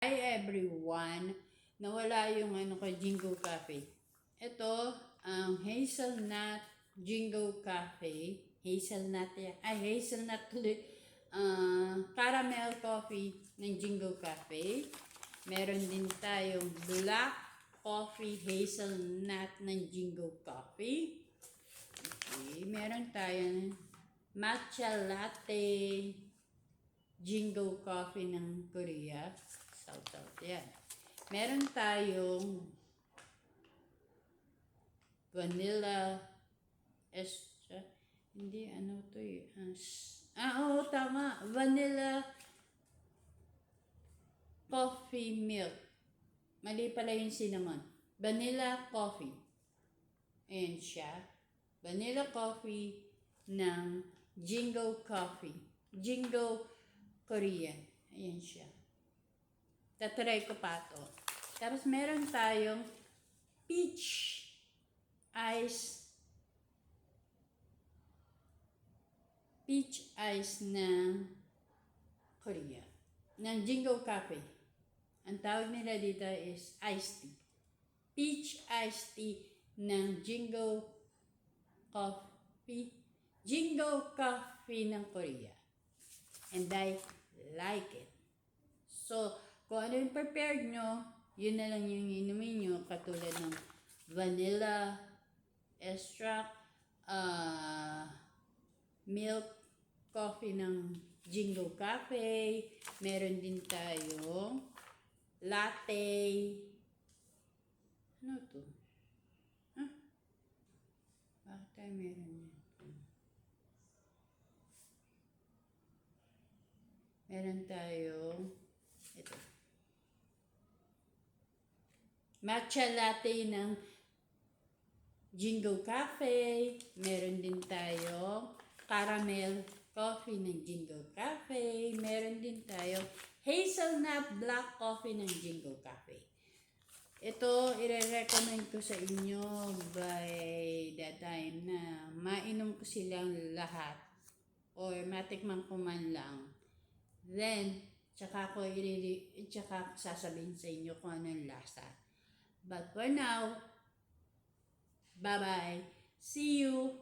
Hi everyone! Nawala yung Jingo Cafe. Ito, ang Hazelnut Jingo Cafe. Hazelnut tuloy. Caramel coffee ng Jingo Cafe. Meron din tayong black coffee hazelnut ng Jingo Coffee. Okay, meron tayong matcha latte Jingo Coffee ng Korea. South. Yan. Meron tayong vanilla extra. Hindi, to eh. Oo, tama. Vanilla coffee milk. Mali pala yung cinnamon. Vanilla coffee. Ayan siya. Vanilla coffee ng Jingo Coffee. Jingo Korean. Ayan siya. Tatry ko pa ito. Tapos meron tayong peach ice ng Korea. Ng Jingo Cafe. Ang tawag nila dito is iced tea. Peach iced tea ng Jingo Coffee. Jingo Coffee ng Korea. And I like it. So, kung ano yung prepared nyo, yun na lang yung inumin nyo, katulad ng vanilla extract, milk coffee ng Jingo Cafe, meron din tayong latte. Ano to? Bakit tayo meron yan? Meron tayong ito. Matcha latte ng Jingo Cafe. Meron din tayong caramel coffee ng Jingo Cafe. Meron din tayong hazelnut black coffee ng Jingo Cafe. Ito, i-recommend ko sa inyo by the time na mainom ko silang lahat or matikman ko man lang. Then, tsaka ko sasabihin sa inyo kung anong lasa. But for now, bye-bye. See you!